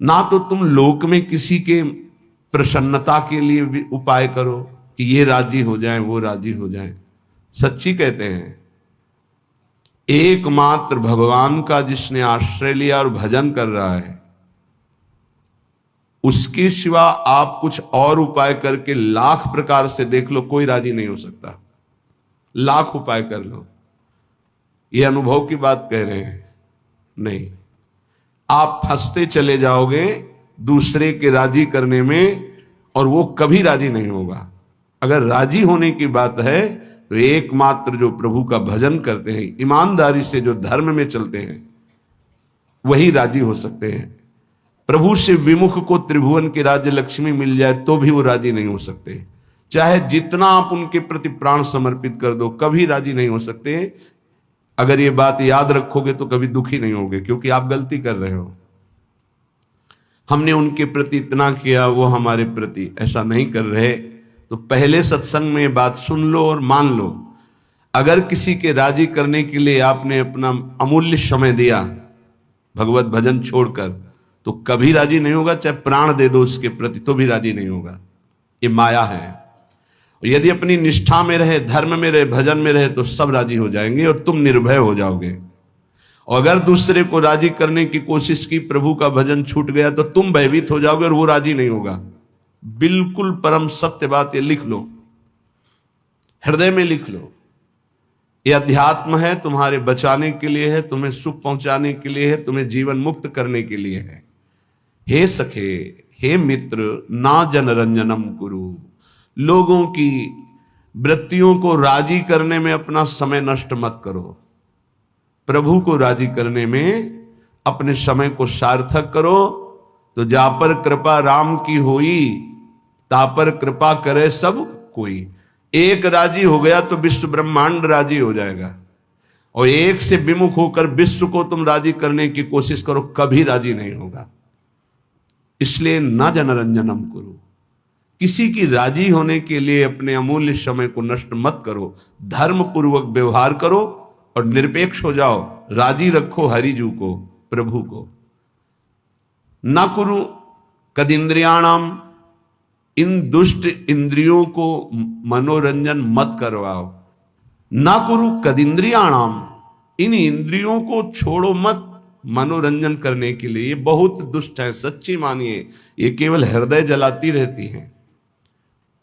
ना तो तुम लोक में किसी के प्रसन्नता के लिए भी उपाय करो कि ये राजी हो जाए वो राजी हो जाए। सच्ची कहते हैं, एकमात्र भगवान का जिसने आश्रय लिया और भजन कर रहा है, उसके सिवा आप कुछ और उपाय करके लाख प्रकार से देख लो, कोई राजी नहीं हो सकता। लाख उपाय कर लो, ये अनुभव की बात कह रहे हैं, नहीं, आप फंसते चले जाओगे दूसरे के राजी करने में, और वो कभी राजी नहीं होगा। अगर राजी होने की बात है तो एकमात्र जो प्रभु का भजन करते हैं, ईमानदारी से जो धर्म में चलते हैं, वही राजी हो सकते हैं। प्रभु से विमुख को त्रिभुवन की राज्य लक्ष्मी मिल जाए तो भी वो राजी नहीं हो सकते। चाहे जितना आप उनके प्रति प्राण समर्पित कर दो, कभी राजी नहीं हो सकते। अगर ये बात याद रखोगे तो कभी दुखी नहीं होगे, क्योंकि आप गलती कर रहे हो। हमने उनके प्रति इतना किया, वो हमारे प्रति ऐसा नहीं कर रहे। तो पहले सत्संग में बात सुन लो और मान लो। अगर किसी के राजी करने के लिए आपने अपना अमूल्य समय दिया भगवत भजन छोड़कर, तो कभी राजी नहीं होगा। चाहे प्राण दे दो उसके प्रति तो भी राजी नहीं होगा। ये माया है। यदि अपनी निष्ठा में रहे, धर्म में रहे, भजन में रहे, तो सब राजी हो जाएंगे और तुम निर्भय हो जाओगे। और अगर दूसरे को राजी करने की कोशिश की, प्रभु का भजन छूट गया, तो तुम भयभीत हो जाओगे और वो राजी नहीं होगा। बिल्कुल परम सत्य बात, ये लिख लो, हृदय में लिख लो। ये अध्यात्म है, तुम्हारे बचाने के लिए है, तुम्हें सुख पहुंचाने के लिए है, तुम्हें जीवन मुक्त करने के लिए है। हे सखे, हे मित्र, ना जनरंजनम कुरु। लोगों की वृत्तियों को राजी करने में अपना समय नष्ट मत करो। प्रभु को राजी करने में अपने समय को सार्थक करो। तो जा पर कृपा राम की होई, ता पर कृपा करे सब कोई। एक राजी हो गया तो विश्व ब्रह्मांड राजी हो जाएगा। और एक से विमुख होकर विश्व को तुम राजी करने की कोशिश करो, कभी राजी नहीं होगा। इसलिए ना जनरंजनम करो। किसी की राजी होने के लिए अपने अमूल्य समय को नष्ट मत करो। धर्म पूर्वक व्यवहार करो और निरपेक्ष हो जाओ। राजी रखो हरिजू को, प्रभु को। ना कुरु कदिंद्रियाणाम, इन दुष्ट इंद्रियों को मनोरंजन मत करवाओ। ना कुरु कदिंद्रियाणाम, इन इंद्रियों को छोड़ो मत मनोरंजन करने के लिए। ये बहुत दुष्ट है, सच्ची मानिए। ये केवल हृदय जलाती रहती हैं,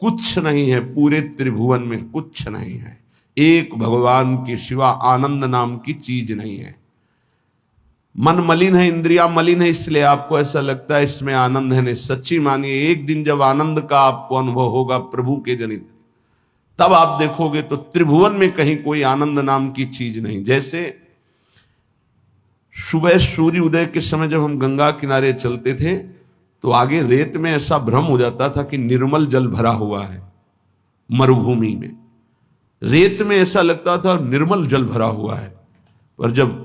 कुछ नहीं है। पूरे त्रिभुवन में कुछ नहीं है। एक भगवान के सिवा आनंद नाम की चीज नहीं है। मन मलिन है, इंद्रिया मलिन है, इसलिए आपको ऐसा लगता है इसमें आनंद है। नहीं, सच्ची मानिए, एक दिन जब आनंद का आपको अनुभव होगा प्रभु के जनित, तब आप देखोगे तो त्रिभुवन में कहीं कोई आनंद नाम की चीज नहीं। जैसे सुबह सूर्य उदय के समय जब हम गंगा किनारे चलते थे, तो आगे रेत में ऐसा भ्रम हो जाता था कि निर्मल जल भरा हुआ है। मरुभूमि में रेत में ऐसा लगता था निर्मल जल भरा हुआ है। पर जब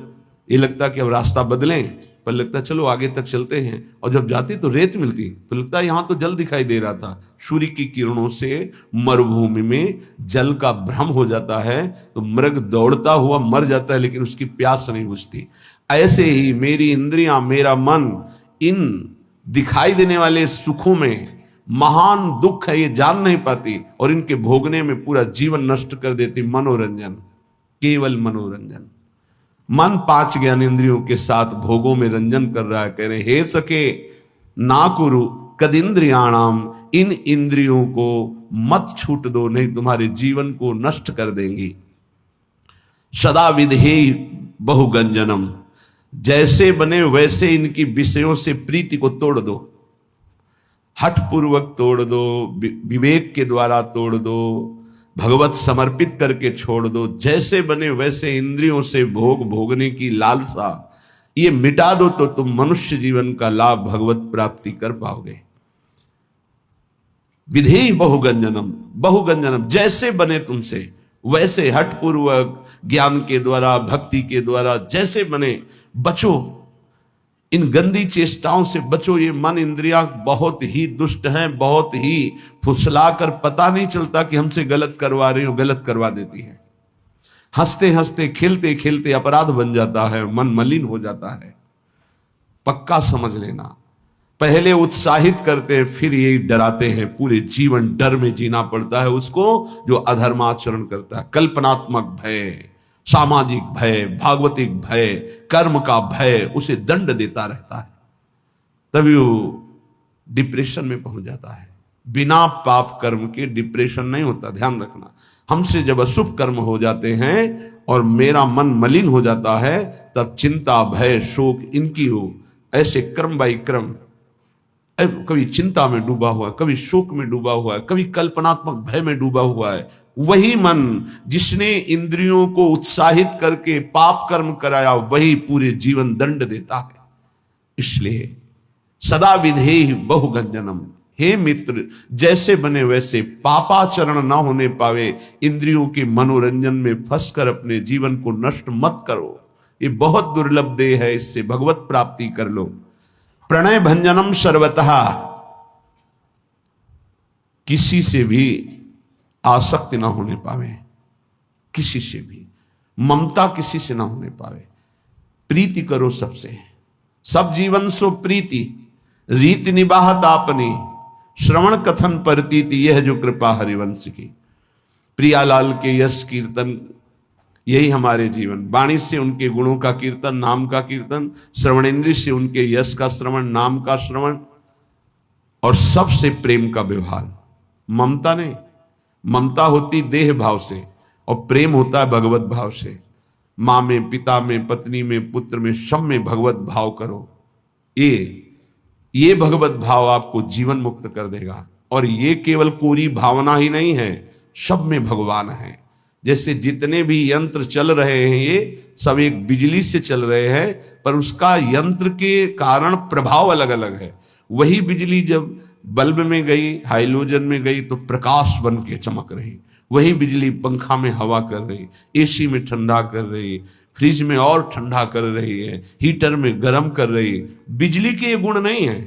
ये लगता कि अब रास्ता बदलें, पर लगता चलो आगे तक चलते हैं, और जब जाते तो रेत मिलती तो लगता यहां तो जल दिखाई दे रहा था। सूर्य की किरणों से मरुभूमि में जल का भ्रम हो जाता है, तो मृग दौड़ता हुआ मर जाता है, लेकिन उसकी प्यास नहीं बुझती। ऐसे ही मेरी इंद्रियां, मेरा मन, इन दिखाई देने वाले सुखों में महान दुख है, ये जान नहीं पाती, और इनके भोगने में पूरा जीवन नष्ट कर देती। मनोरंजन, केवल मनोरंजन। मन 5 ज्ञानेंद्रियों के साथ भोगों में रंजन कर रहा है। कह रहे हे सके, ना कुरु कदिंद्रियाणाम, इन इंद्रियों को मत छूट दो, नहीं तुम्हारे जीवन को नष्ट कर देंगी। सदा विधेय बहुगंजनम, जैसे बने वैसे इनकी विषयों से प्रीति को तोड़ दो। हठ पूर्वक तोड़ दो, विवेक के द्वारा तोड़ दो, भगवत समर्पित करके छोड़ दो। जैसे बने वैसे इंद्रियों से भोग भोगने की लालसा, ये मिटा दो, तो तुम मनुष्य जीवन का लाभ भगवत प्राप्ति कर पाओगे। विधेय बहुगंजनम, बहुगंजनम, जैसे बने तुमसे वैसे, हठ पूर्वक, ज्ञान के द्वारा, भक्ति के द्वारा, जैसे बने बचो। इन गंदी चेष्टाओं से बचो। ये मन इंद्रियां बहुत ही दुष्ट हैं, बहुत ही फुसलाकर पता नहीं चलता कि हमसे गलत करवा रही हो, गलत करवा देती है। हंसते हंसते, खेलते खेलते अपराध बन जाता है, मन मलिन हो जाता है। पक्का समझ लेना, पहले उत्साहित करते हैं, फिर ये डराते हैं। पूरे जीवन डर में जीना पड़ता है उसको जो अधर्माचरण करता है। कल्पनात्मक भय, सामाजिक भय, भागवतिक भय, कर्म का भय उसे दंड देता रहता है, तभी वो डिप्रेशन में पहुंच जाता है। बिना पाप कर्म के डिप्रेशन नहीं होता, ध्यान रखना। हमसे जब अशुभ कर्म हो जाते हैं और मेरा मन मलिन हो जाता है, तब चिंता, भय, शोक इनकी हो, ऐसे क्रम बाई क्रम, कभी चिंता में डूबा हुआ है, कभी शोक में डूबा हुआ है, कभी कल्पनात्मक भय में डूबा हुआ है। वही मन जिसने इंद्रियों को उत्साहित करके पाप कर्म कराया, वही पूरे जीवन दंड देता है। इसलिए सदा विधेहि बहुगंजनम, हे मित्र जैसे बने वैसे पापाचरण ना होने पावे, इंद्रियों के मनोरंजन में फंसकर अपने जीवन को नष्ट मत करो। ये बहुत दुर्लभ देह है, इससे भगवत प्राप्ति कर लो। प्रणय भंजनम सर्वतः, किसी से भी आसक्ति ना होने पावे, किसी से भी ममता किसी से ना होने पावे। प्रीति करो सबसे, सब जीवन सो प्रीति, रीति निबाहत आपने, श्रवण कथन परतीति, यह जो कृपा हरिवंश की। प्रियालाल के यश कीर्तन, यही हमारे जीवन। वाणी से उनके गुणों का कीर्तन, नाम का कीर्तन, श्रवणेन्द्रिय से उनके यश का श्रवण, नाम का श्रवण, और सबसे प्रेम का व्यवहार। ममता नहीं, ममता होती देह भाव से और प्रेम होता है भगवत भाव से। माँ में, पिता में, पत्नी में, पुत्र में, सब में भगवत भाव करो। ये भगवत भाव आपको जीवन मुक्त कर देगा। और ये केवल कोरी भावना ही नहीं है, सब में भगवान है। जैसे जितने भी यंत्र चल रहे हैं ये सब एक बिजली से चल रहे हैं, पर उसका यंत्र के कारण प्रभाव अलग अलग है। वही बिजली जब बल्ब में गई, हाइलोजन में गई, तो प्रकाश बन के चमक रही। वही बिजली पंखा में हवा कर रही, एसी में ठंडा कर रही, फ्रिज में और ठंडा कर रही है, हीटर में गर्म कर रही। बिजली के ये गुण नहीं है,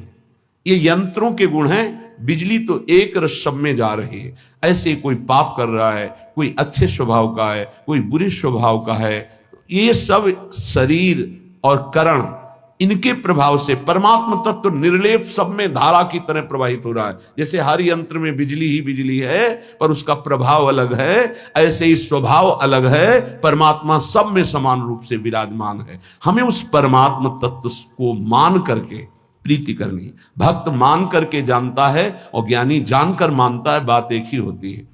ये यंत्रों के गुण हैं। बिजली तो एक रस सब में जा रही है। ऐसे कोई पाप कर रहा है, कोई अच्छे स्वभाव का है, कोई बुरे स्वभाव का है, ये सब शरीर और करण, इनके प्रभाव से परमात्मा तत्व निर्लेप सब में धारा की तरह प्रवाहित हो रहा है। जैसे हर यंत्र में बिजली ही बिजली है, पर उसका प्रभाव अलग है, ऐसे ही स्वभाव अलग है। परमात्मा सब में समान रूप से विराजमान है। हमें उस परमात्मा तत्व को मान करके प्रीति करनी। भक्त मान करके जानता है और ज्ञानी जानकर मानता है, बात एक ही होती है।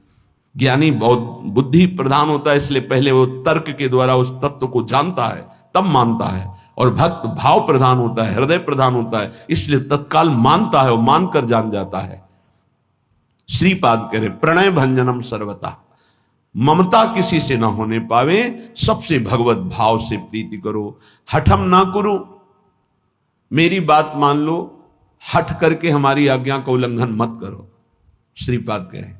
ज्ञानी बहुत बुद्धि प्रधान होता है, इसलिए पहले वो तर्क के द्वारा उस तत्व को जानता है, तब मानता है। और भक्त भाव प्रधान होता है, हृदय प्रधान होता है, इसलिए तत्काल मानता है और मानकर जान जाता है। श्रीपाद कह रहे प्रणय भंजनम सर्वता, ममता किसी से ना होने पावे, सबसे भगवत भाव से प्रीति करो। हठम ना करो, मेरी बात मान लो, हठ करके हमारी आज्ञा का उल्लंघन मत करो। श्रीपाद कहे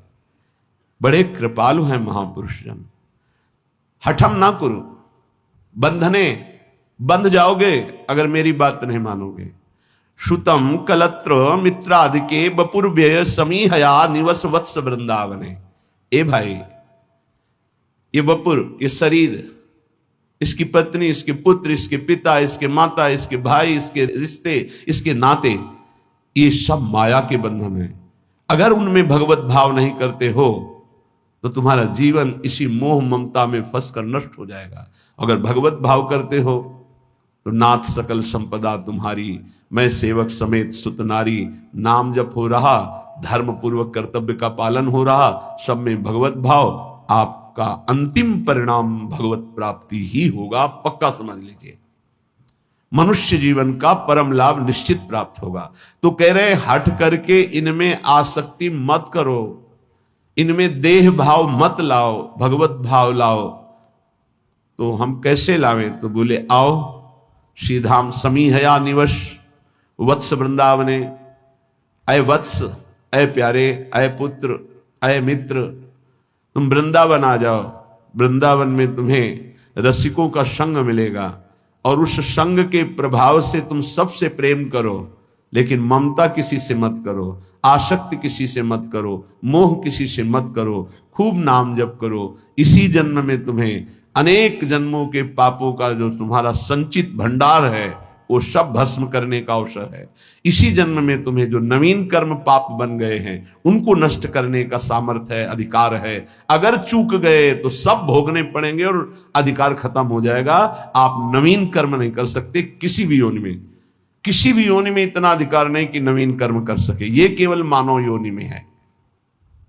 बड़े कृपालु हैं महापुरुष जन। हठम ना करो, बंधने बंध जाओगे अगर मेरी बात नहीं मानोगे। श्रुतम कलत्र मित्रादिके बपुर्व्यय समीहया निवस वत्स वृंदावने। ए भाई, ये बपुर, ये शरीर, इसकी पत्नी, इसके पुत्र, इसके पिता, इसके माता, इसके भाई, इसके रिश्ते, इसके नाते, ये सब माया के बंधन है। अगर उनमें भगवत भाव नहीं करते हो तो तुम्हारा जीवन इसी मोह ममता में फंसकर नष्ट हो जाएगा। अगर भगवत भाव करते हो तो नाथ सकल संपदा तुम्हारी, मैं सेवक समेत सुत नारी। नाम जप हो रहा, धर्म पूर्वक कर्तव्य का पालन हो रहा, सब में भगवत भाव, आपका अंतिम परिणाम भगवत प्राप्ति ही होगा, पक्का समझ लीजिए। मनुष्य जीवन का परम लाभ निश्चित प्राप्त होगा। तो कह रहे हट करके इनमें आसक्ति मत करो, इनमें देह भाव मत लाओ, भगवत भाव लाओ। तो हम कैसे लावें? तो बोले आओ श्रीधाम समीहया निवश वत्स वृंदावने। अय वत्स, अय प्यारे, अय पुत्र, अय मित्र, तुम वृंदावन आ जाओ। वृंदावन में तुम्हें रसिकों का संग मिलेगा और उस संग के प्रभाव से तुम सबसे प्रेम करो, लेकिन ममता किसी से मत करो, आसक्ति किसी से मत करो, मोह किसी से मत करो, खूब नाम जप करो। इसी जन्म में तुम्हें अनेक जन्मों के पापों का जो तुम्हारा संचित भंडार है वो सब भस्म करने का अवसर है। इसी जन्म में तुम्हें जो नवीन कर्म पाप बन गए हैं उनको नष्ट करने का सामर्थ्य है, अधिकार है। अगर चूक गए तो सब भोगने पड़ेंगे और अधिकार खत्म हो जाएगा। आप नवीन कर्म नहीं कर सकते किसी भी योनि में। किसी भी योनि में इतना अधिकार नहीं कि नवीन कर्म कर सके, ये केवल मानव योनि में है।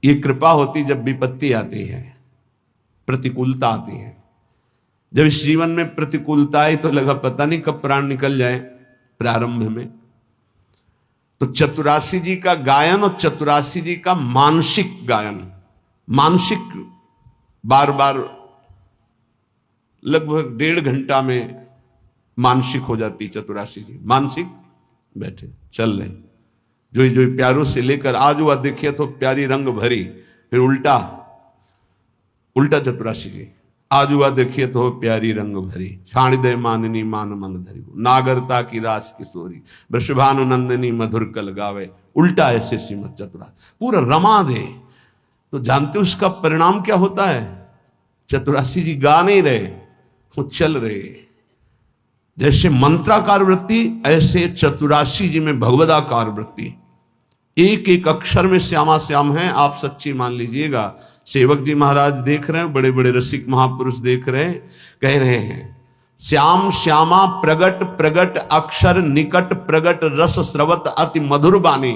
ये कृपा होती जब विपत्ति आती है, प्रतिकूलता आती है। जब इस जीवन में प्रतिकूलता आई तो लगा पता नहीं कब प्राण निकल जाए। प्रारंभ में तो चतुरासी जी का गायन और चतुरासी जी का मानसिक गायन, मानसिक बार बार लगभग 1.5 घंटा में मानसिक हो जाती चतुरासी जी। मानसिक बैठे चल रहे, जो प्यारों से लेकर आज हुआ देखिए तो प्यारी रंग भरी, फिर उल्टा चतुरासी जी। आज हुआ देखिए तो प्यारी रंग भरी, छाण दे माननी मान मन धरी, नागरता की रास किशोरी, वृषभानु नंदिनी मधुर कल गावे। उल्टा ऐसे श्रीमद चतुरासी पूरा रमा दे। तो जानते हो उसका परिणाम क्या होता है? चतुरासी जी गा नहीं रहे, वो चल रहे। जैसे मंत्राकार वृत्ति ऐसे चतुरासी जी में भगवदाकार वृत्ति। एक एक अक्षर में श्यामा श्याम है। आप सच्ची मान लीजिएगा। सेवक जी महाराज देख रहे हैं, बड़े बड़े रसिक महापुरुष देख रहे हैं, कह रहे हैं श्याम श्यामा प्रगट प्रगट अक्षर निकट प्रगट रस स्रवत अति मधुर बानी,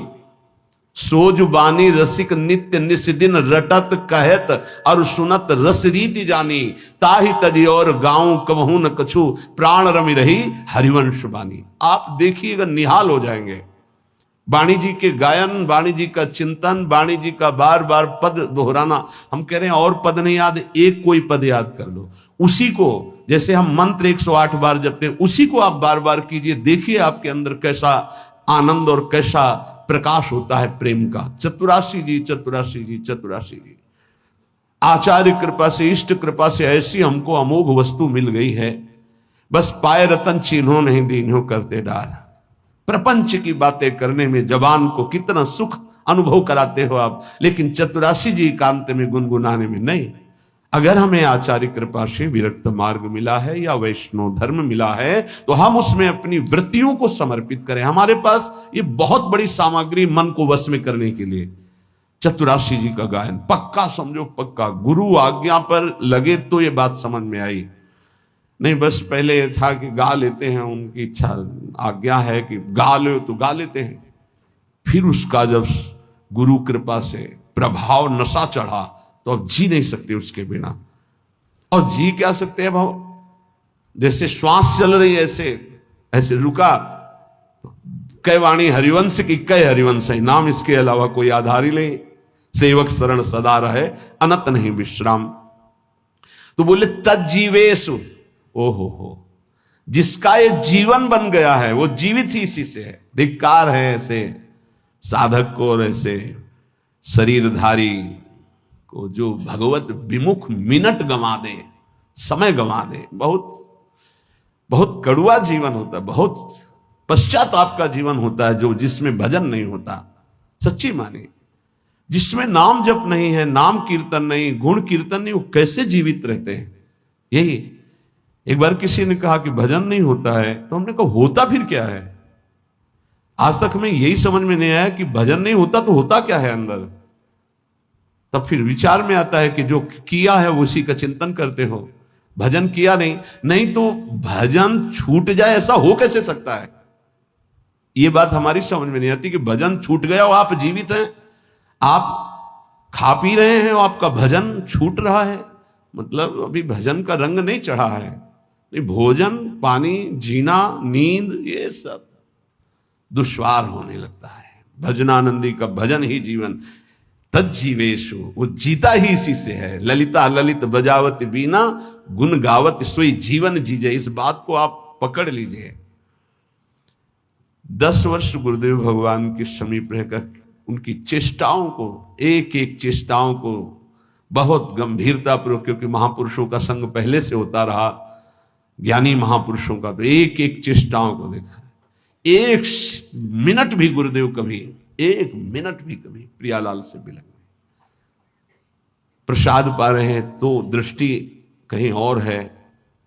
सोज बानी रसिक नित्य निस दिन रटत कहत और सुनत रस रीति जानी, ताहि तजी और गाँव कबहू न कछु प्राण रमि रही हरिवंश बानी। आप देखिएगा निहाल हो जाएंगे। वाणी जी के गायन, वाणी जी का चिंतन, वाणी जी का बार बार पद दोहराना। हम कह रहे हैं और पद नहीं याद, एक कोई पद याद कर लो, उसी को जैसे हम मंत्र 108 बार जपते हैं उसी को आप बार बार कीजिए। देखिए आपके अंदर कैसा आनंद और कैसा प्रकाश होता है प्रेम का। चतुरासी जी चतुरासी जी चतुरासी जी। आचार्य कृपा से, इष्ट कृपा से ऐसी हमको अमोघ वस्तु मिल गई है, बस पाए रतन चिन्हों नहीं दीन्हों करते डार। प्रपंच की बातें करने में जबान को कितना सुख अनुभव कराते हो आप, लेकिन चतुरासी जी एकांत में गुनगुनाने में नहीं। अगर हमें आचार्य कृपा से विरक्त मार्ग मिला है या वैष्णव धर्म मिला है तो हम उसमें अपनी वृत्तियों को समर्पित करें। हमारे पास ये बहुत बड़ी सामग्री मन को वश में करने के लिए। चतुरासी जी का गायन पक्का समझो, पक्का। गुरु आज्ञा पर लगे तो ये बात समझ में आई, नहीं बस पहले ये था कि गा लेते हैं, उनकी इच्छा आज्ञा है कि गा लो तो गा लेते हैं। फिर उसका जब गुरु कृपा से प्रभाव नशा चढ़ा तो अब जी नहीं सकते उसके बिना। और जी क्या सकते हैं भाव? जैसे श्वास चल रही है ऐसे रुका। कै वाणी हरिवंश की कै हरिवंश है, नाम इसके अलावा कोई आधार ही नहीं। सेवक शरण सदा रहे अनत नहीं विश्राम। तो बोले तज्जीवेशु, ओहो हो, जिसका ये जीवन बन गया है वो जीवित ही इसी से है। धिक्कार है ऐसे साधक को और ऐसे शरीरधारी को जो भगवत विमुख मिनट गंवा दे, समय गंवा दे। बहुत बहुत कड़ुआ जीवन होता है, बहुत पश्चाताप का जीवन होता है जो जिसमें भजन नहीं होता। सच्ची माने जिसमें नाम जप नहीं है, नाम कीर्तन नहीं, गुण कीर्तन नहीं, वो कैसे जीवित रहते हैं? यही एक बार किसी ने कहा कि भजन नहीं होता है, तो हमने कहा होता फिर क्या है? आज तक हमें यही समझ में नहीं आया कि भजन नहीं होता तो होता क्या है अंदर। तब फिर विचार में आता है कि जो किया है उसी का चिंतन करते हो। भजन किया नहीं तो भजन छूट जाए, ऐसा हो कैसे सकता है? ये बात हमारी समझ में नहीं आती कि भजन छूट गया और आप जीवित हैं। आप खा पी रहे हैं और आपका भजन छूट रहा है, मतलब अभी भजन का रंग नहीं चढ़ा है। भोजन, पानी, जीना, नींद, ये सब दुश्वार होने लगता है। भजनानंदी का भजन ही जीवन। तज्जीवेशु, वो जीता ही इसी से है। ललिता ललित बजावत बीना, गुण गावत सोई जीवन जीजे। इस बात को आप पकड़ लीजिए। 10 वर्ष गुरुदेव भगवान के समीप रहकर उनकी चेष्टाओं को, एक एक चेष्टाओं को बहुत गंभीरता पूर्वक, क्योंकि महापुरुषों का संग पहले से होता रहा, ज्ञानी महापुरुषों का, तो एक एक चेष्टाओं को देखा। एक मिनट भी गुरुदेव कभी, एक मिनट भी कभी प्रियालाल से बिलक नहीं। प्रसाद पा रहे हैं तो दृष्टि कहीं और है,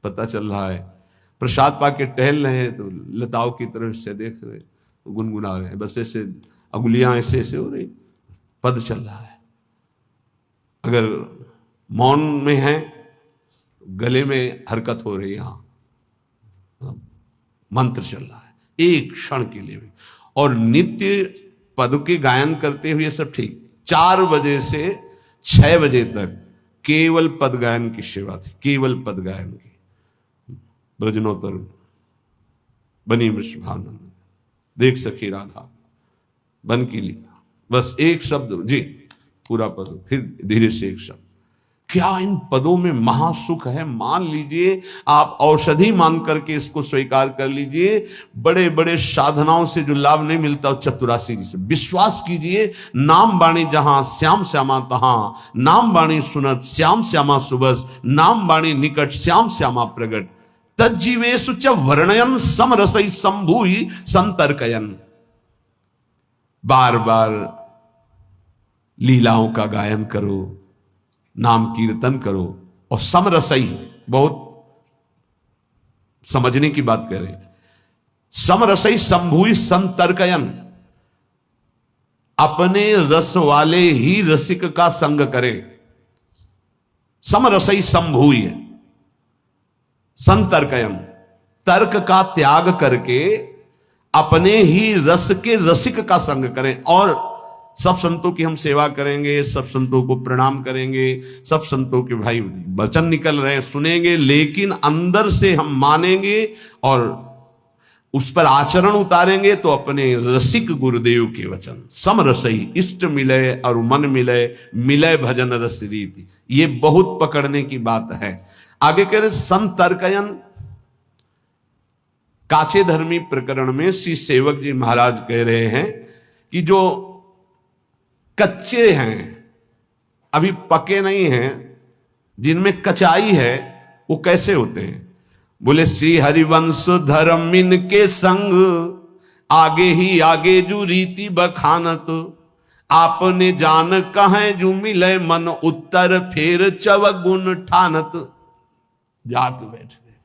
पता चल रहा है। प्रसाद पाके टहल रहे हैं तो लताओं की तरफ से देख रहे, गुनगुना रहे हैं, बस ऐसे अंगुलियां ऐसे ऐसे हो रही, पद चल रहा है। अगर मौन में है, गले में हरकत हो रही है, यहां मंत्र चल रहा है एक क्षण के लिए भी। और नित्य पद के गायन करते हुए सब ठीक। 4 बजे से 6 बजे तक केवल पद गायन की सेवा थी, केवल पद गायन की। ब्रजनोत्तर बनी वृषभानंद, देख सखी राधा बन की लीला, बस एक शब्द जी पूरा पद, फिर धीरे से एक शब्द। क्या इन पदों में महासुख है। मान लीजिए, आप औषधि मान करके इसको स्वीकार कर लीजिए। बड़े बड़े साधनाओं से जो लाभ नहीं मिलता, चतुरासी जी से विश्वास कीजिए। नाम बाणी जहां श्याम श्यामा तहां, नाम बाणी सुनत श्याम श्यामा सुबस, नाम बाणी निकट श्याम श्यामा प्रगट, तज्जीवेषु च वर्णयन समरसई संभूहि संतर्कयन। बार बार लीलाओं का गायन करो, नाम कीर्तन करो, और समरसई, बहुत समझने की बात कह रहे हैं, समरसई संभूहि संतर्कयन, अपने रस वाले ही रसिक का संग करे। समरसई संभूहि है, संतर्कयन, तर्क का त्याग करके अपने ही रस के रसिक का संग करें। और सब संतों की हम सेवा करेंगे, सब संतों को प्रणाम करेंगे, सब संतों के भाई वचन निकल रहे हैं सुनेंगे, लेकिन अंदर से हम मानेंगे और उस पर आचरण उतारेंगे तो अपने रसिक गुरुदेव के वचन। समरसई, इष्ट मिले और मन मिले, मिले भजन रस रीति, ये बहुत पकड़ने की बात है। आगे कह रहे संतर्कयन। काचे धर्मी प्रकरण में श्री सेवक जी महाराज कह रहे हैं कि जो कच्चे हैं, अभी पके नहीं हैं, जिनमें कचाई है, वो कैसे होते हैं। बोले श्री हरिवंश धर्मिन के संग, आगे ही आगे जो रीति बखानत, आपने जान कहें जो मिले मन उत्तर, फेर चवगुण ठानत। जाके बैठ गए।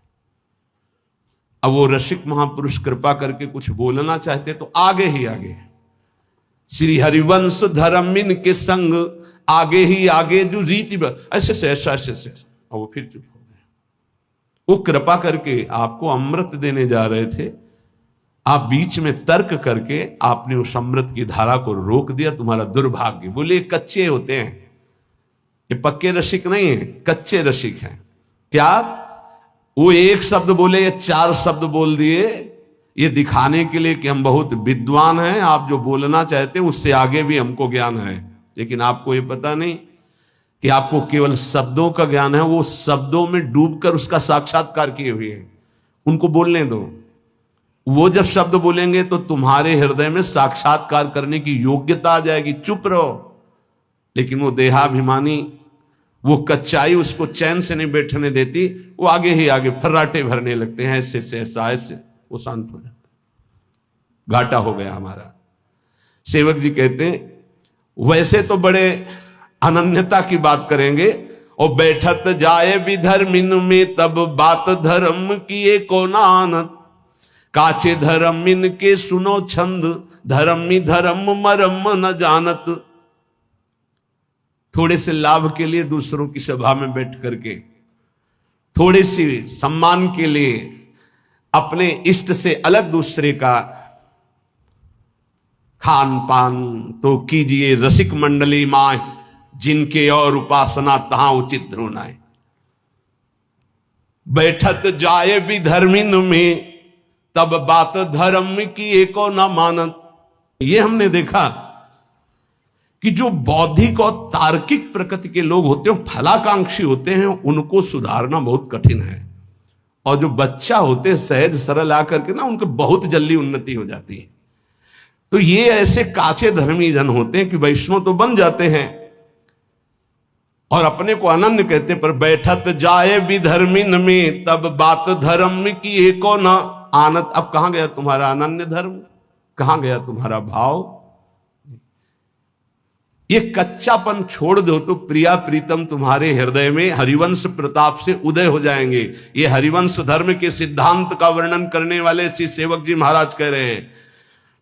अब वो रसिक महापुरुष कृपा करके कुछ बोलना चाहते तो आगे ही आगे, श्री हरिवंश धर्मिन के संग, आगे ही आगे जो रीति ऐसे से ऐसा ऐसे से, और वो फिर चुप हो गए। वो कृपा करके आपको अमृत देने जा रहे थे, आप बीच में तर्क करके आपने उस अमृत की धारा को रोक दिया, तुम्हारा दुर्भाग्य। बोले कच्चे होते हैं, ये पक्के रसिक नहीं है, कच्चे रसिक हैं। क्या वो एक शब्द बोले या 4 शब्द बोल दिए, ये दिखाने के लिए कि हम बहुत विद्वान हैं, आप जो बोलना चाहते हैं उससे आगे भी हमको ज्ञान है। लेकिन आपको ये पता नहीं कि आपको केवल शब्दों का ज्ञान है, वो शब्दों में डूबकर उसका साक्षात्कार किए हुए हैं। उनको बोलने दो, वो जब शब्द बोलेंगे तो तुम्हारे हृदय में साक्षात्कार करने की योग्यता आ जाएगी। चुप रहो। लेकिन वो देहाभिमानी, वो कच्चाई उसको चैन से नहीं बैठने देती, वो आगे ही आगे फर्राटे भरने लगते हैं, ऐसे से ऐसा, ऐसे वो शांत हो जाता। घाटा हो गया हमारा। सेवक जी कहते हैं वैसे तो बड़े अनन्यता की बात करेंगे, और बैठत जाए विधर्मिन में तब बात धर्म की एको नानत, काचे धर्मिन के सुनो छंद, धर्मी धर्म मरम न जानत। थोड़े से लाभ के लिए दूसरों की सभा में बैठ करके, थोड़ी सी सम्मान के लिए अपने इष्ट से अलग दूसरे का खान पान तो कीजिए। रसिक मंडली माय, जिनके और उपासना तहां उचित ध्रुनाए। बैठत जाए विधर्मिन में तब बात धर्म की एको न मानत। ये हमने देखा कि जो बौद्धिक और तार्किक प्रकृति के लोग होते हैं, फलाकांक्षी होते हैं, उनको सुधारना बहुत कठिन है। और जो बच्चा होते हैं सहज सरल आकर के ना, उनको बहुत जल्दी उन्नति हो जाती है। तो ये ऐसे काचे धर्मी जन होते हैं कि वैष्णव तो बन जाते हैं और अपने को अनन्य कहते, पर बैठत जाए विधर्मिन में तब बात धर्म की एको न आनत। अब कहां गया तुम्हारा अनन्य धर्म, कहां गया तुम्हारा भाव। ये कच्चापन छोड़ दो तो प्रिया प्रीतम तुम्हारे हृदय में हरिवंश प्रताप से उदय हो जाएंगे। ये हरिवंश धर्म के सिद्धांत का वर्णन करने वाले श्री सेवक जी महाराज कह रहे हैं,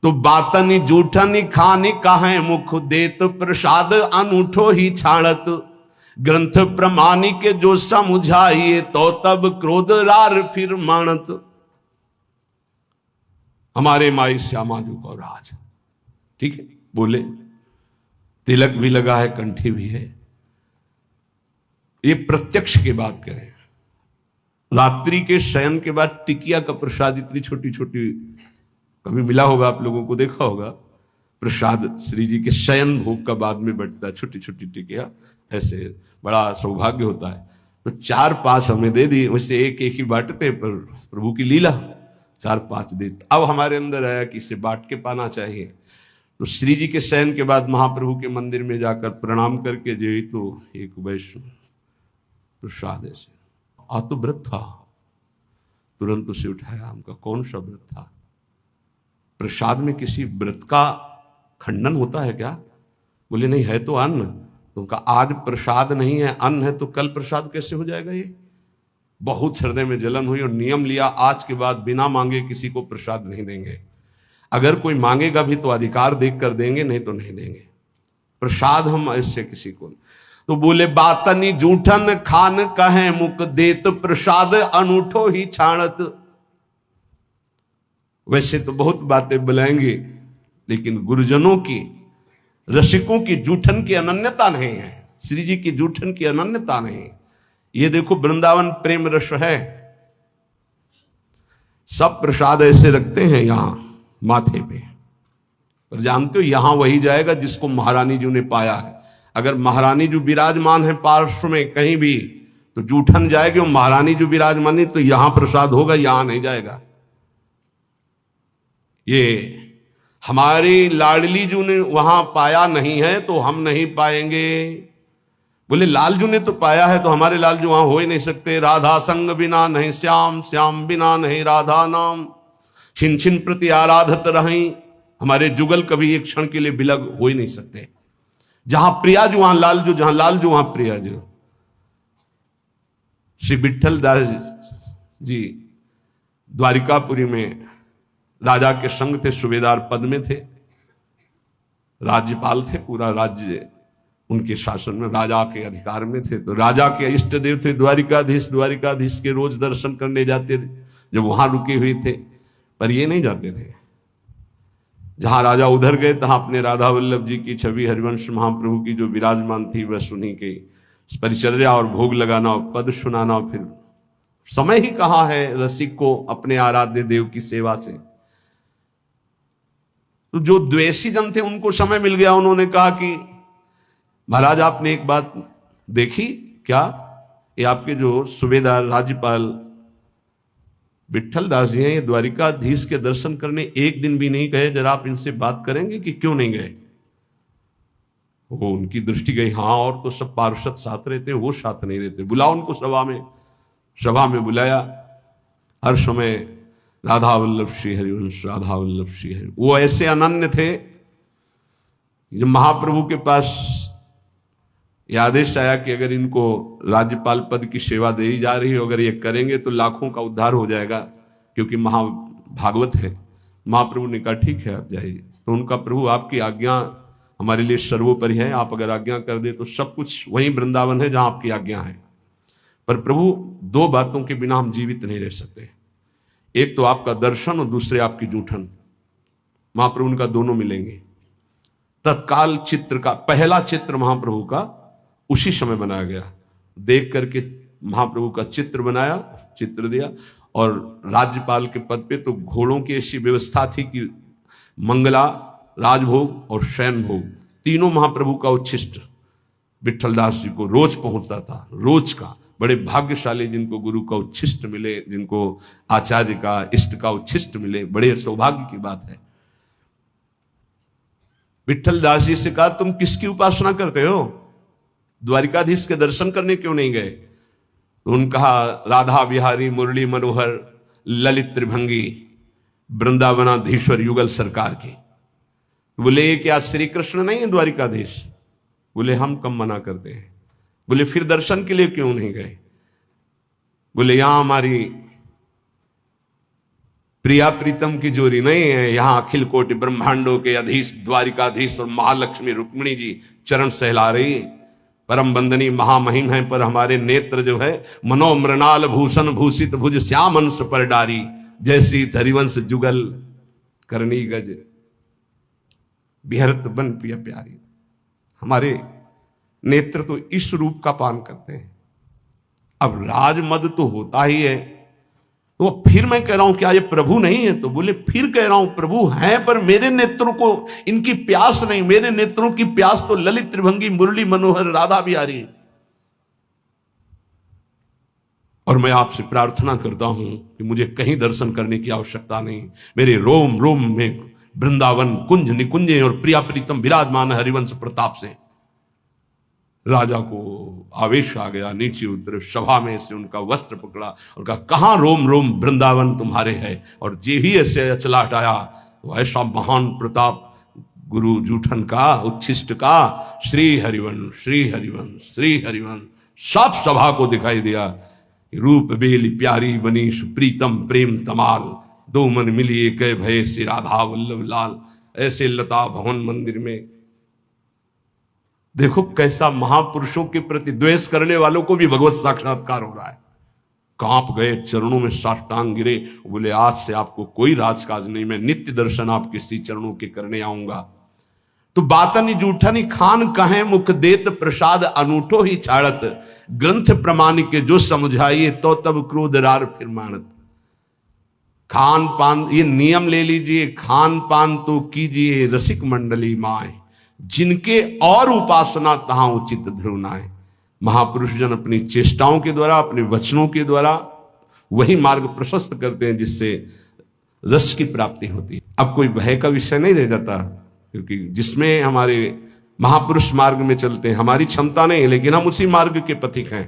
तो बातनी जूठनी खानी काहे मुख देत प्रसाद अनूठो ही छाड़त, ग्रंथ प्रमाणी के जो समुझाइए तो तब क्रोध रार फिर मानत। हमारे माई श्यामा जी को राज, ठीक है, बोले तिलक भी लगा है, कंठी भी है। ये प्रत्यक्ष की बात करें, रात्रि के शयन के बाद टिकिया का प्रसाद इतनी छोटी छोटी, कभी मिला होगा आप लोगों को, देखा होगा प्रसाद श्री जी के शयन भोग का बाद में बंटता है, छोटी छोटी टिकिया, ऐसे बड़ा सौभाग्य होता है। तो 4-5 हमें दे दी, वैसे एक एक ही बांटते, पर प्रभु की लीला 4-5 दे। अब हमारे अंदर आया कि इसे बांट के पाना चाहिए। तो श्री जी के शयन के बाद महाप्रभु के मंदिर में जाकर प्रणाम करके जे तो एक वैष्णव प्रसाद ऐसे, आ तो व्रत था, तुरंत उसे उठाया। हमका कौन सा व्रत था? प्रसाद में किसी व्रत का खंडन होता है क्या? बोले नहीं, है तो अन्न। तो उनका आज प्रसाद नहीं है, अन्न है, तो कल प्रसाद कैसे हो जाएगा? ये बहुत हृदय में जलन हुई और नियम लिया, आज के बाद बिना मांगे किसी को प्रसाद नहीं देंगे। अगर कोई मांगेगा भी तो अधिकार देख कर देंगे, नहीं तो नहीं देंगे प्रसाद हम ऐसे किसी को। तो बोले बातनी जूठन खान कहे मुख देत प्रसाद अनूठो ही छाणत। वैसे तो बहुत बातें बुलाएंगे, लेकिन गुरुजनों की, रसिकों की जूठन की अनन्यता नहीं है, श्री जी की जूठन की अनन्यता नहीं है। ये देखो वृंदावन प्रेम रस है, सब प्रसाद ऐसे रखते हैं यहां माथे पे, और जानते हो यहां वही जाएगा जिसको महारानी जी ने पाया है। अगर महारानी जो विराजमान है पार्श्व में कहीं भी, तो जूठन जाएगी, और महारानी जो विराजमान है तो यहां प्रसाद होगा, यहां नहीं जाएगा। ये हमारी लाडली जी ने वहां पाया नहीं है तो हम नहीं पाएंगे। बोले लालजू ने तो पाया है, तो हमारे लालजू वहां हो ही नहीं सकते। राधा संग बिना नहीं श्याम, श्याम बिना नहीं राधा नाम, छिन छिन प्रति आराधत रही। हमारे जुगल कभी एक क्षण के लिए बिलग हो ही नहीं सकते। जहां प्रियाजू वहां लालजू, जहां लालजू वहां प्रियाजू। श्री विठल दास जी द्वारिकापुरी में राजा के संग थे, सूबेदार पद में थे, राज्यपाल थे, पूरा राज्य उनके शासन में, राजा के अधिकार में थे। तो राजा के इष्ट देव थे द्वारिकाधीश, द्वारिकाधीश के रोज दर्शन करने जाते थे जब वहां रुके हुए थे, पर ये नहीं जाते थे। जहां राजा उधर गए तहां अपने राधा वल्लभ जी की छवि, हरिवंश महाप्रभु की जो विराजमान थी, बस उन्हीं के परिचर्या और भोग लगाना और पद सुनाना। और फिर समय ही कहाँ है रसिक को अपने आराध्य देव की सेवा से। तो जो द्वेषी जन थे उनको समय मिल गया, उन्होंने कहा कि महाराज आपने एक बात देखी क्या? ये आपके जो सूबेदार राज्यपाल विठल दास जी हैं, ये द्वारिकाधीश के दर्शन करने एक दिन भी नहीं गए, जरा आप इनसे बात करेंगे कि क्यों नहीं गए? वो उनकी दृष्टि गई, हाँ और तो सब पार्षद साथ रहते, वो साथ नहीं रहते। बुलाओ उनको सभा में। सभा में बुलाया। हर समय राधा वल्लभ श्री हरिवंश, राधा वल्लभ श्री हरि। वो ऐसे अनन्य थे, जब महाप्रभु के पास यह आदेश आया कि अगर इनको राज्यपाल पद की सेवा दी जा रही हो, अगर ये करेंगे तो लाखों का उद्धार हो जाएगा, क्योंकि महाभागवत है। महाप्रभु ने कहा ठीक है आप जाइए। तो उनका प्रभु आपकी आज्ञा हमारे लिए सर्वोपरि है, आप अगर आज्ञा कर दे तो सब कुछ वहीं वृंदावन है जहां आपकी आज्ञा है। पर प्रभु दो बातों के बिना हम जीवित नहीं रह सकते, एक तो आपका दर्शन और दूसरे आपकी जूठन। महाप्रभु उनका दोनों मिलेंगे। तत्काल चित्र का पहला चित्र महाप्रभु का उसी समय बनाया गया। देख करके महाप्रभु का चित्र बनाया, चित्र दिया, और राज्यपाल के पद पे तो घोड़ों की ऐसी व्यवस्था थी कि मंगला, राजभोग और शयन भोग तीनों महाप्रभु का उच्छिष्ट विठलदास जी को रोज पहुंचता था, रोज का। बड़े भाग्यशाली जिनको गुरु का उच्छिष्ट मिले, जिनको आचार्य का इष्ट का उच्छिष्ट मिले, बड़े सौभाग्य की बात है। विठलदास जी से कहा तुम किसकी उपासना करते हो? द्वारिकाधीश के दर्शन करने क्यों नहीं गए? तो उन्होंने कहा राधा बिहारी मुरली मनोहर ललित त्रिभंगी वृंदावनाधीश्वर युगल सरकार की। तो बोले ये क्या श्री कृष्ण नहीं है द्वारिकाधीश? बोले हम कम मना करते हैं। बोले फिर दर्शन के लिए क्यों नहीं गए? बोले यहां हमारी प्रिया प्रीतम की जोड़ी नहीं है, यहां अखिल कोटि ब्रह्मांडों के अधीश द्वारिकाधीश और महालक्ष्मी रुक्मिणी जी चरण सहला रही, परम बंदनी महामहिम है, पर हमारे नेत्र जो है मनोमृणाल भूषण भूषित भुज श्याम अंश पर डारी, जैसी हरिवंश जुगल करनी गज बिहरत बन पिया प्यारी। हमारे नेत्र तो इस रूप का पान करते हैं। अब राजमद तो होता ही है, तो फिर मैं कह रहा हूं क्या ये प्रभु नहीं है? तो बोले फिर कह रहा हूं प्रभु हैं, पर मेरे नेत्रों को इनकी प्यास नहीं, मेरे नेत्रों की प्यास तो ललित त्रिभंगी मुरली मनोहर राधा बिहारी है। और मैं आपसे प्रार्थना करता हूं कि मुझे कहीं दर्शन करने की आवश्यकता नहीं, मेरे रोम रोम में वृंदावन कुंज निकुंजे और प्रिया प्रीतम विराजमान हरिवंश प्रताप से। राजा को आवेश आ गया, नीचे उतरे, सभा में से उनका वस्त्र पकड़ा और कहा कहां रोम रोम वृंदावन तुम्हारे है? और जे ही ऐसे अचला हटाया तो ऐसा महान प्रताप गुरु जूठन का उच्छिष्ट का श्री हरिवंश श्री हरिवंश श्री हरिवंश सब सभा को दिखाई दिया। रूप बेली प्यारी बनीश प्रीतम प्रेम तमाल, दो मन मिली एक भय से राधा वल्लभ लाल। ऐसे लता भवन मंदिर में देखो कैसा महापुरुषों के प्रति द्वेष करने वालों को भी भगवत साक्षात्कार हो रहा है। कांप गए, चरणों में साष्टांग गिरे, बोले आज से आपको कोई राजकाज नहीं, मैं नित्य दर्शन आपके श्री चरणों के करने आऊंगा। तो बातन जूठन खान कहे मुख देत प्रसाद अनूठो ही छाड़त, ग्रंथ प्रमाण के जो समझाइए तो तब क्रोध रार फिर मानत। खान पान ये नियम ले लीजिए, खान पान तो कीजिए रसिक मंडली माए, जिनके और उपासना तहां उचित ध्रुवनाए। महापुरुष जन अपनी चेष्टाओं के द्वारा, अपने वचनों के द्वारा वही मार्ग प्रशस्त करते हैं जिससे रस की प्राप्ति होती है। अब कोई भय का विषय नहीं रह जाता, क्योंकि जिसमें हमारे महापुरुष मार्ग में चलते हैं, हमारी क्षमता नहीं, लेकिन हम उसी मार्ग के पथिक हैं।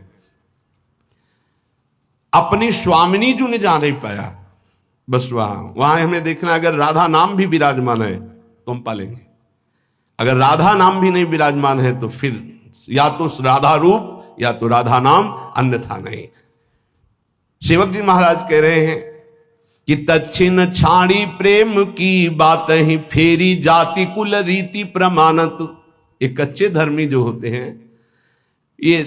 अपनी स्वामिनी जो ने जा नहीं पाया, बस वहां हमें देखना, अगर राधा नाम भी विराजमान है तो हम पालेंगे, अगर राधा नाम भी नहीं विराजमान है तो फिर या तो राधा रूप या तो राधा नाम, अन्यथा नहीं। सेवक जी महाराज कह रहे हैं कि तच्छिन छाड़ी प्रेम की बात ही फेरी जाति कुल रीति प्रमाणत। ये कच्चे धर्मी जो होते हैं ये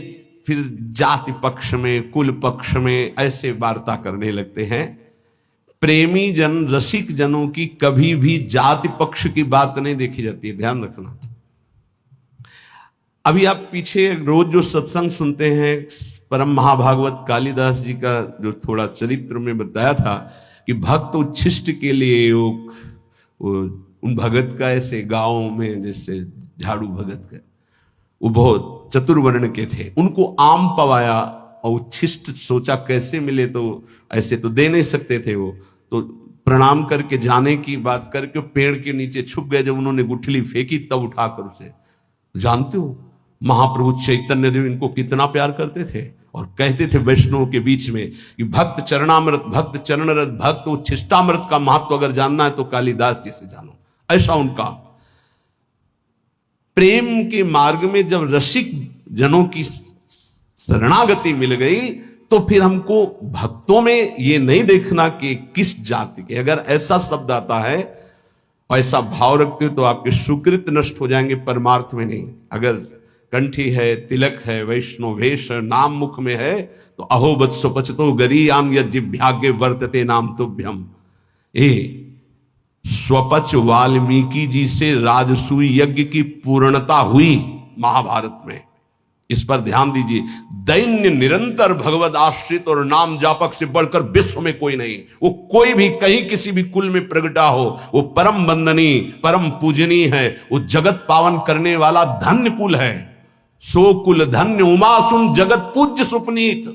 फिर जाति पक्ष में कुल पक्ष में ऐसे वार्ता करने लगते हैं। प्रेमी जन रसिक जनों की कभी भी जाति पक्ष की बात नहीं देखी जाती है, ध्यान रखना। अभी आप पीछे रोज जो सत्संग सुनते हैं, परम महाभागवत कालिदास जी का जो थोड़ा चरित्र में बताया था कि भक्त उच्छिष्ट के लिए वो उन भगत का ऐसे गांव में जैसे झाड़ू भगत का, वो बहुत चतुर्वर्ण के थे, उनको आम पवाया और उच्छिष्ट सोचा कैसे मिले, तो ऐसे तो दे नहीं सकते थे वो, तो प्रणाम करके जाने की बात करके पेड़ के नीचे छुप गए। जब उन्होंने गुठली फेंकी तब उठाकर उसे, जानते हो महाप्रभु चैतन्य देव इनको कितना प्यार करते थे और कहते थे वैष्णव के बीच में कि भक्त चरणामृत, भक्त चरणरत, भक्त उच्छिष्टामृत का महत्व अगर जानना है तो कालिदास जी से जानो। ऐसा उनका प्रेम के मार्ग में जब रसिक जनों की शरणागति मिल गई तो फिर हमको भक्तों में ये नहीं देखना कि किस जाति के, अगर ऐसा शब्द आता है ऐसा भाव रखते हो तो आपके सुकृत नष्ट हो जाएंगे, परमार्थ में नहीं। अगर कंठी है, तिलक है, वैष्णव वेश नाम मुख में है तो अहो वत्सो पचतो गरीयाम यज्ञभाग्य वर्तते नाम तुभ्यम। स्वपच वाल्मीकि जी से राजसूय यज्ञ की पूर्णता हुई महाभारत में, इस पर ध्यान दीजिए। दैन्य निरंतर भगवत आश्रित और नाम जापक से बढ़कर विश्व में कोई नहीं। वो कोई भी कहीं किसी भी कुल में प्रगटा हो, वो परम वंदनीय परम पूजनीय है, वो जगत पावन करने वाला धन्य कुल है। सो कुल धन्य उमा सुन जगत पूज्य सुपनीत,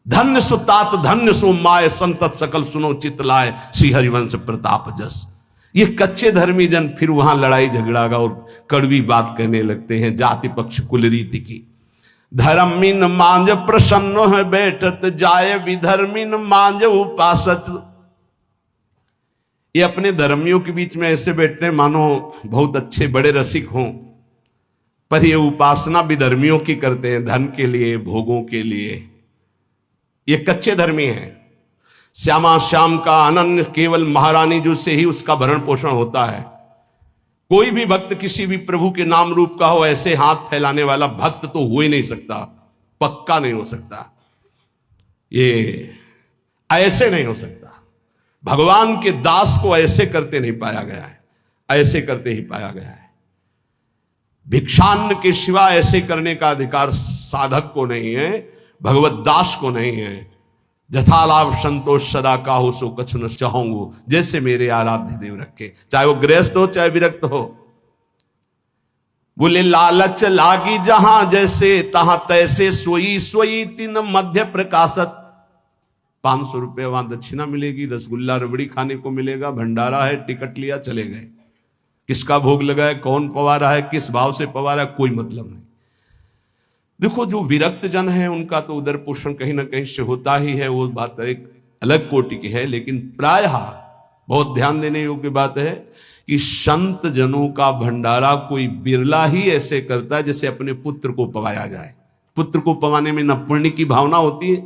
धन्य सुतात धन्य सो माय संतत सकल सुनो चित लाए, श्री हरिवंश प्रताप जस। ये कच्चे धर्मी जन फिर वहां लड़ाई झगड़ा और कड़वी बात कहने लगते हैं जाति पक्ष कुल रीति की। धर्मिन मांझ प्रसन्न है बैठत जाए, विधर्मिन मांझ उपासत। ये अपने धर्मियों के बीच में ऐसे बैठते हैं मानो बहुत अच्छे बड़े रसिक हों, पर ये उपासना विधर्मियों की करते हैं, धन के लिए, भोगों के लिए। ये कच्चे धर्मी हैं। श्यामा श्याम का अनन्य केवल महारानी जो से ही उसका भरण पोषण होता है। कोई भी भक्त किसी भी प्रभु के नाम रूप का हो, ऐसे हाथ फैलाने वाला भक्त तो हो ही नहीं सकता, पक्का नहीं हो सकता, ये ऐसे नहीं हो सकता। भगवान के दास को ऐसे करते नहीं पाया गया है, ऐसे करते ही पाया गया है। भिक्षान्न के सिवा ऐसे करने का अधिकार साधक को नहीं है, भगवत दास को नहीं है। जथालाभ संतोष सदा का हो सो कछु न चाहूंगो, जैसे मेरे आराध्य देव रखे। चाहे वो गृहस्थ हो चाहे विरक्त हो। बोले लालच लागी जहां जैसे तहां तैसे सोई सोई तीन मध्य प्रकाशत। 500 रुपये वहां दक्षिणा मिलेगी, रसगुल्ला रबड़ी खाने को मिलेगा, भंडारा है, टिकट लिया चले गए। किसका भोग लगा है, कौन पवा रहा है, किस भाव से पवा रहा है, कोई मतलब नहीं। देखो जो विरक्त जन है उनका तो उदर पोषण कहीं ना कहीं से होता ही है, वो बात एक अलग कोटि की है। लेकिन प्रायः बहुत ध्यान देने योग्य बात है कि संत जनों का भंडारा कोई बिरला ही ऐसे करता है जैसे अपने पुत्र को पवाया जाए। पुत्र को पवाने में न पुण्य की भावना होती है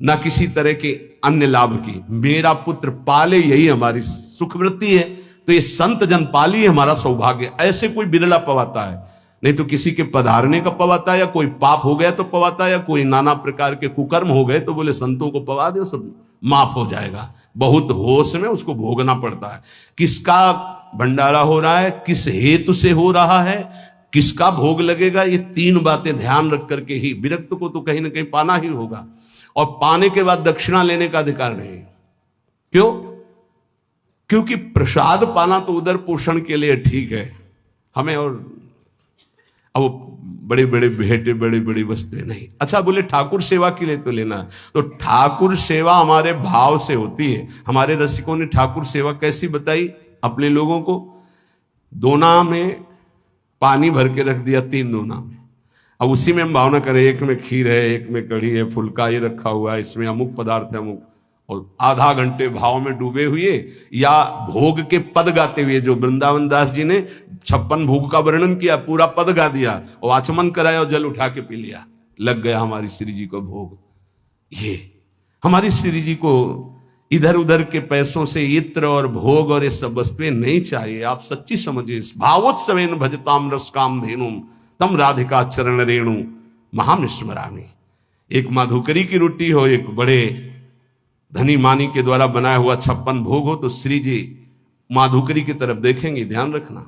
न किसी तरह के अन्य लाभ की। मेरा पुत्र पाले यही हमारी सुखवृत्ति है, तो ये संत जन पाली हमारा सौभाग्य। ऐसे कोई बिरला पवाता है, नहीं तो किसी के पधारने का पवाता है, या कोई पाप हो गया तो पवाता है, या कोई नाना प्रकार के कुकर्म हो गए तो बोले संतों को पवा दो सब माफ हो जाएगा। बहुत होश में उसको भोगना पड़ता है। किसका भंडारा हो रहा है, किस हेतु से हो रहा है, किसका भोग लगेगा, ये 3 बातें ध्यान रख करके ही विरक्त को तो कहीं ना कहीं पाना ही होगा। और पाने के बाद दक्षिणा लेने का अधिकार नहीं। क्यों? क्योंकि प्रसाद पाना तो उदर पोषण के लिए ठीक है हमें, और अब बड़े बड़े भेंटे बड़ी बड़ी वस्तुएं नहीं। अच्छा बोले ठाकुर सेवा के लिए तो लेना, तो ठाकुर सेवा हमारे भाव से होती है। हमारे रसिकों ने ठाकुर सेवा कैसी बताई अपने लोगों को? दोना में पानी भर के रख दिया, 3 दोना में। अब उसी में हम भावना करें, एक में खीर है, एक में कढ़ी है, फुल्का ये रखा हुआ है, इसमें अमुक पदार्थ है अमुक, और आधा घंटे भाव में डूबे हुए या भोग के पद गाते हुए, जो वृंदावन दास जी ने 56 भोग का वर्णन किया, पूरा पद गा दिया और आचमन कराया और जल उठा के पी लिया, लग गया हमारी श्री जी को भोग। ये हमारी श्री जी को इधर उधर के पैसों से इत्र और भोग और ये सब वस्तुएं नहीं चाहिए। आप सच्ची समझिए, भावोत्सवेन भजताम रस काम धेनुम तम राधिका चरण रेणु महामिस्मरामी। एक माधुकरी की रोटी हो, एक बड़े धनी मानी के द्वारा बनाया हुआ 56 भोग हो, तो श्री जी माधुकरी की तरफ देखेंगे। ध्यान रखना,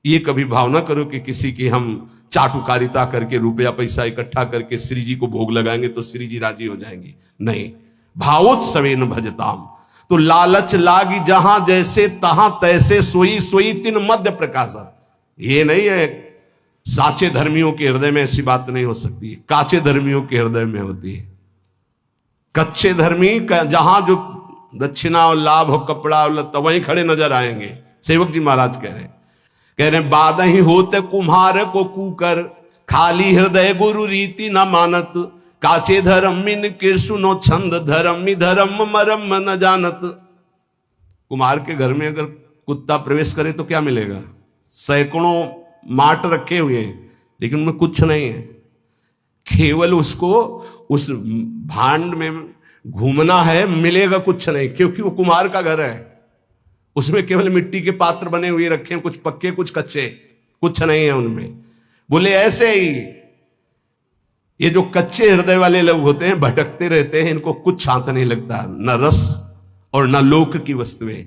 ये कभी भावना करो कि किसी की हम चाटुकारिता करके रुपया पैसा इकट्ठा करके श्री जी को भोग लगाएंगे तो श्री जी राजी हो जाएंगी। नहीं, भावोत्सवेन भजताम। तो लालच लागी जहां जैसे तहां तैसे सोई सोई तीन मध्य प्रकाशत। ये नहीं है साचे धर्मियों के हृदय में ऐसी बात नहीं हो सकती, काचे धर्मियों के हृदय में होती है। कच्चे धर्मी जहां जो दक्षिणा और लाभ हो, कपड़ा और लत्ता, वहीं खड़े नजर आएंगे। सेवक जी महाराज कह रहे बाद ही होते कुम्हार को कूकर, खाली हृदय गुरु रीति न मानत, काचे धर्म मिन के सुनो छंद, धर्म धर्म मरम न जानत। कुम्हार के घर में अगर कुत्ता प्रवेश करे तो क्या मिलेगा? सैकड़ों माट रखे हुए हैं लेकिन उनमें कुछ नहीं है। केवल उसको उस भांड में घूमना है, मिलेगा कुछ नहीं, क्योंकि वो कुम्हार का घर है। उसमें केवल मिट्टी के पात्र बने हुए रखे हैं, कुछ पक्के कुछ कच्चे, कुछ नहीं है उनमें। बोले ऐसे ही ये जो कच्चे हृदय वाले लोग होते हैं, भटकते रहते हैं, इनको कुछ शांत नहीं लगता, न रस और न लोक की वस्तुएं।